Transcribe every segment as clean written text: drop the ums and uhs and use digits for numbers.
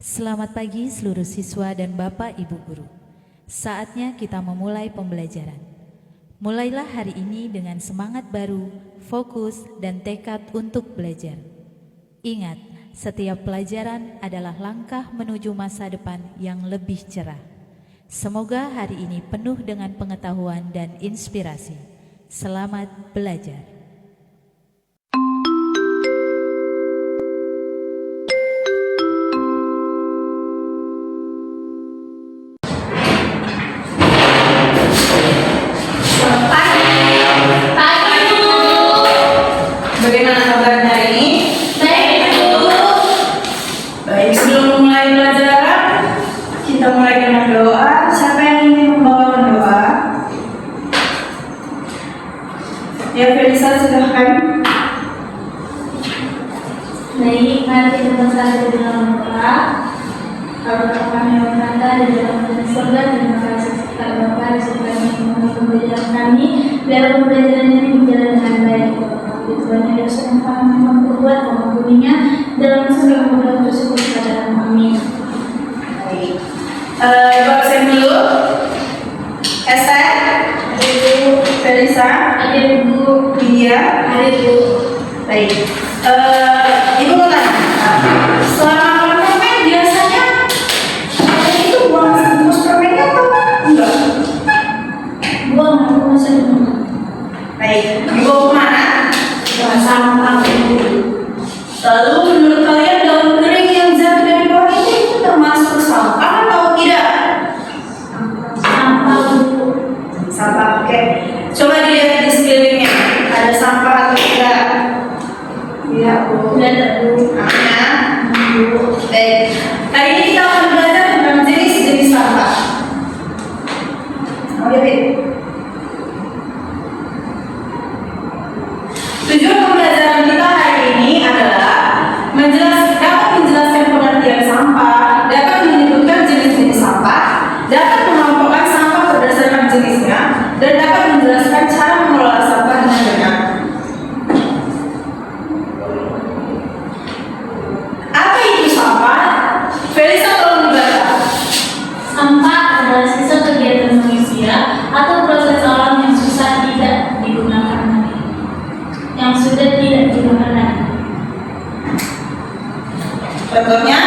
Selamat pagi seluruh siswa dan Bapak Ibu Guru. Saatnya kita memulai pembelajaran. Mulailah hari ini dengan semangat baru, fokus, dan tekad untuk belajar. Ingat, setiap pelajaran adalah langkah menuju masa depan yang lebih cerah. Semoga hari ini penuh dengan pengetahuan dan inspirasi. Selamat belajar. Bagaimana kabarnya hari ini? Baik, sebelum mulai pelajaran, kita mulai dengan doa. Siapa yang ingin membawakan doa? Ya, Felisa, silahkan. Baik, mari kita bersatu di dalam doa. Kalau kami yang berada di dalam surga, terima kasih kepada Bapa di surga yang memberikan kami, biar pembelajaran ini berjalan dengan baik. Tuhan dosa yang kami memperbuat mengampuninya dalam segala mudah bersyukur kepada Amin. Baik. Ibu absen dulu. Esther, ada Ibu. Felisa, Ada Ibu. Lydia, Ada Ibu. baik. Ibu mau tanya, selama permen biasanya itu buang bungkus permennya atau enggak? Buang aku masih dulu. Baik, dibawa kemana? Buang sampah dulu. Lalu menurut kalian daun kering yang jatuh dari pohon itu termasuk sampah atau tidak? Sampah dulu. Sampah, oke. Coba dilihat di sekelilingnya, ada sampah atau tidak? Tidak, Bu. Sudah ada Bu. Namanya? Bu. Baik. Hari ini kita akan belajar tentang jenis-jenis sampah. Oke, baik. Tujuan pembelajaran kita hari ini adalah dapat menjelaskan pengertian sampah, dapat menyebutkan jenis-jenis sampah, dapat mengelompokkan sampah berdasarkan jenisnya, dan dapat menjelaskan cara mengelola sampah dengan benar. Apa itu sampah? Felisa, tolong dibaca. Sampah adalah sisa kegiatan manusia atau proses alam yang susah tidak digunakan lagi, yang sudah tidak digunakan lagi. Contohnya,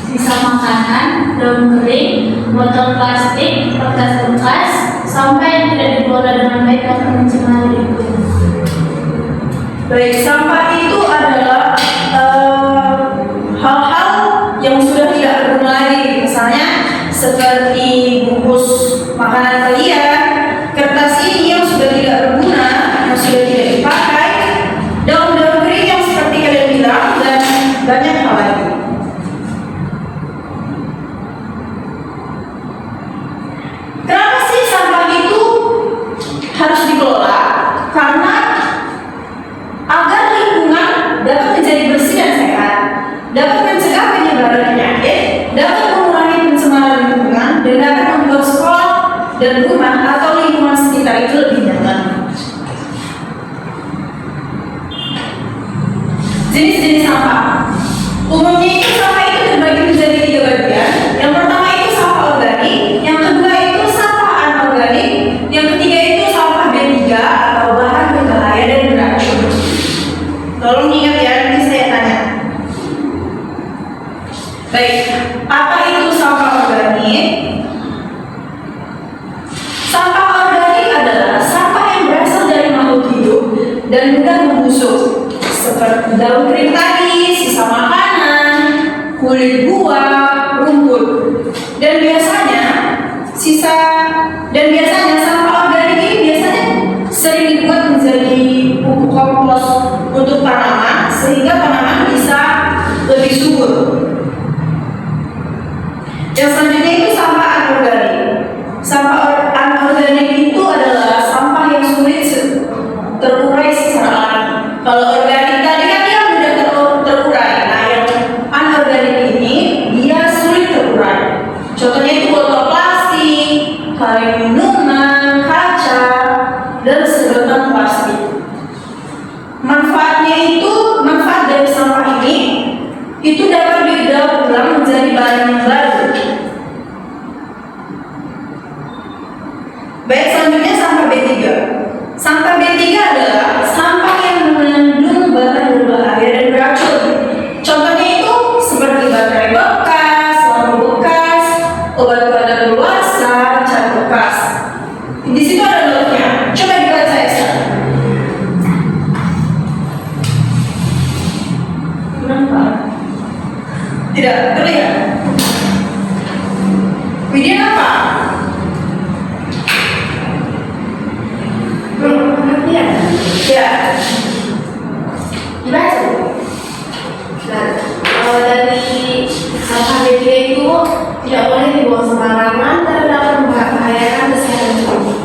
Sisa makanan, daun kering, botol plastik, kertas bekas, sampah yang tidak dikelola dengan baik akan mencemari lingkungan. baik, sampah itu adalah hal-hal yang sudah tidak berguna lagi, misalnya seperti bungkus makanan kalian, kertas ini yang sudah tidak berguna, yang sudah tidak dipakai, daun-daun kering yang seperti kalian bilang, dan banyak hal lagi. Kenapa sih sampah itu harus dikelola? Karena agar lingkungan dapat menjadi bersih dan sehat, dapat mencegah penyebaran penyakit, dapat mengurangi pencemaran lingkungan, dan dapat membuat sekolah dan rumah atau lingkungan sekitar itu lebih nyaman. Jenis-jenis sampah. Umumnya itu sampah itu terbagi menjadi 3 bagian. Yang pertama itu sampah organik, yang kedua itu sampah anorganik, yang ketiga itu sampah B3 atau bahan berbahaya dan beracun. Tolong ingat ya, nanti saya tanya. Baik, apa itu sampah organik? Sampah organik adalah sampah yang berasal dari makhluk hidup dan mudah membusuk, seperti daun kering tadi, sisa makanan, kulit buah, rumput. Dan biasanya sampah organik ini biasanya sering dibuat menjadi pupuk kompos untuk tanaman sehingga tanaman bisa lebih subur. Yang selanjutnya itu sampah anorganik. Sampah anorganik itu adalah sampah yang sulit terurai secara alami. Kalau organik tadi kan dia mudah terurai. Nah, yang anorganik ini dia sulit terurai. Contohnya itu botol plastik, kaleng minuman, kaca, dan sedotan plastik. Manfaat dari sampah ini itu dapat didaur ulang menjadi sampah B3. Sampah B3 adalah sampah yang mengandung bahan berbahaya dan beracun. Contohnya itu seperti baterai bekas, lampu bekas, obat kadaluarsa, cat bekas. Di situ ada notnya. Coba dibaca ya. Kenapa? Tidak terlihat. Widya apa? Pengertian. Ya. Dibaca. Nah, kalau dari sampah B3 itu tidak boleh dibuang sembarangan karena dapat membahayakan kesehatan tubuh.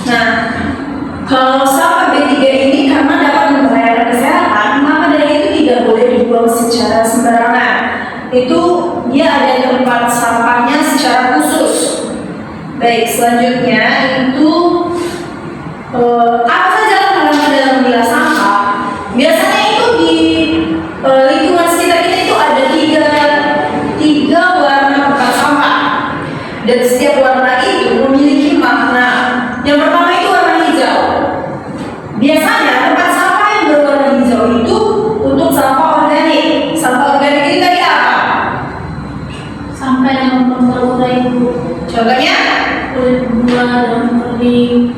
Nah, kalau sampah B3 ini karena dapat membahayakan kesehatan, maka dari itu tidak boleh dibuang secara sembarangan. Itu dia ada tempat sampahnya secara khusus. Baik, selanjutnya itu apa saja halaman dalam memilah sampah? Biasanya itu di lingkungan sekitar kita itu ada tiga warna tempat sampah, dan setiap warna itu memiliki makna. Yang pertama itu warna hijau. Biasanya tempat sampah yang berwarna hijau itu untuk sampah organik. Sampah organik itu tadi apa? Sampai yang terurai itu Contohnya kulit buah dan kering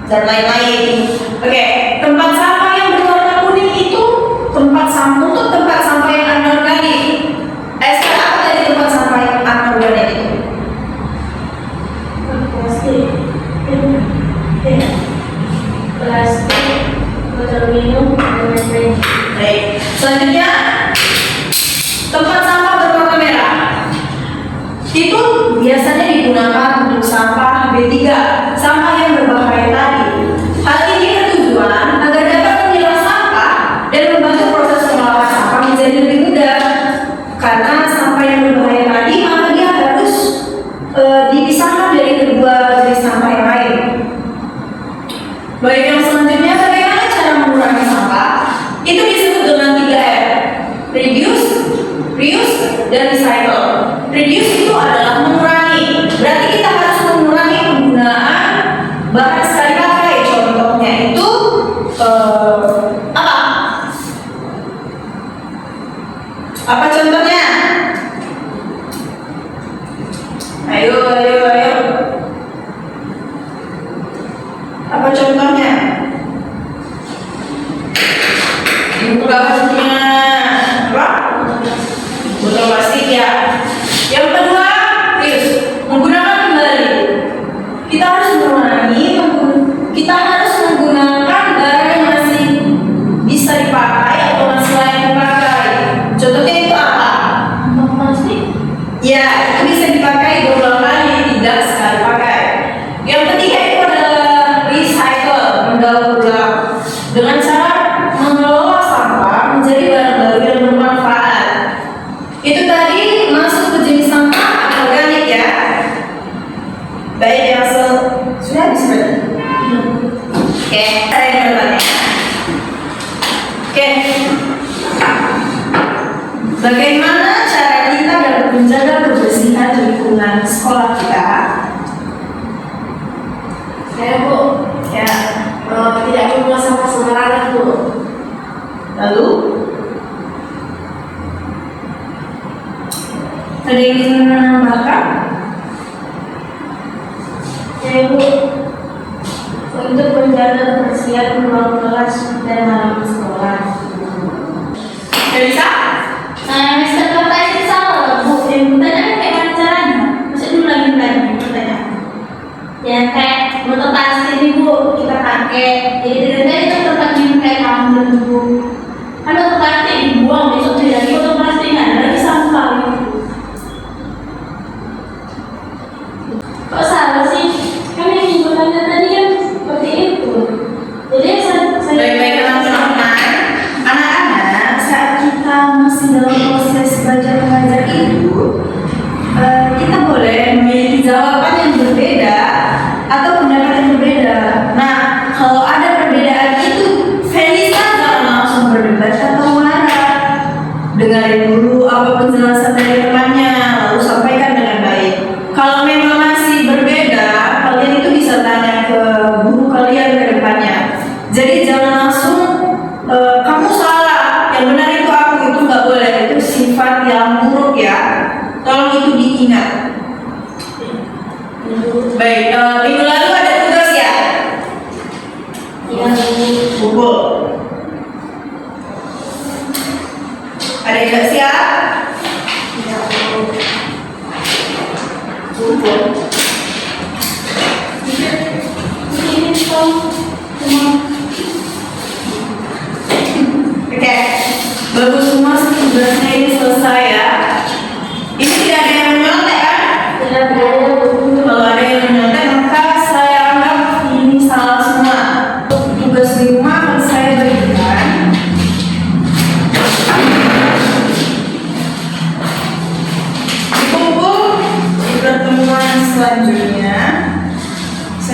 dan lain-lain. Oke, tempat sampah yang berwarna kuning itu tempat sampah untuk tempat sampah yang anorganik. Sekarang apa tadi tempat sampah yang anorganik itu? plastik, botol minum, dan lain-lain. Baik. Selanjutnya tempat sampah berwarna merah. Itu biasanya digunakan untuk sampah B3, sampah yang berbahaya tadi. Hal ini bertujuan agar dapat memilah sampah dan membantu proses pengolahan sampah menjadi lebih mudah. Karena sampah yang berbahaya tadi, maka dia harus dipisahkan dari kedua jenis sampah yang lain. Baik, yang selanjutnya bagaimana cara mengurangi sampah? Itu disebut dengan 3R: reduce, reuse, dan recycle. Reduce itu adalah mengurangi. Berarti kita harus mengurangi penggunaan bahan sekali pakai. Contohnya itu apa? Apa contohnya? Ayo. Apa contohnya? Bawahnya apa? Botol plastik ya. Yang kedua, reuse, menggunakan kembali. Kita harus menggunakan barang yang masih bisa dipakai atau masih layak dipakai. Contohnya itu apa? Kantong plastik, Ya, itu bisa dipakai berulang kali, tidak sekali pakai. Yang ketiga itu adalah recycle, mendaur ulang, dengan cara mengelola sampah menjadi barang baru yang bermanfaat. Itu tadi masuk ke jenis sampah organik ya. Baik, yang sudah habis berarti. Oke, saya yang bertanya. Oke, bagaimana cara kita dapat menjaga kebersihan lingkungan sekolah kita? saya Bu, Ya, tidak membuang sampah sembarangan Bu. lalu ada yang ingin menambahkan? Saya Bu, untuk menjaga kebersihan ruang kelas dan halaman sekolah. Bisa? Mister pertanyaan itu salah Bu. Yang pertanyaan kayak mana caranya? Masih dulu lagi pertanyaan. Ya kayak botol plastik ini Bu, kita pakai. Jadi dari itu tempat minum kayak kamu Bu. Kan botol plastik dibuang, besok jadi lagi botol plastik nggak ada lagi sampah gitu. Kok salah sih? Kan yang ibu tanya tadi kan seperti itu. Jadi saya Baik-baik teman-teman, anak-anak saat kita masih dalam proses belajar mengajar itu, kita boleh memiliki jawaban yang berbeda atau pendapat yang berbeda. Nah, kalau ada perbedaan itu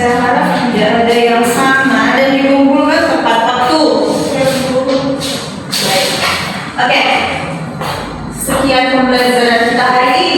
Saya harap tidak ada yang sama dan dikumpulkan tepat waktu. Baik. Oke. Sekian pembelajaran kita hari ini.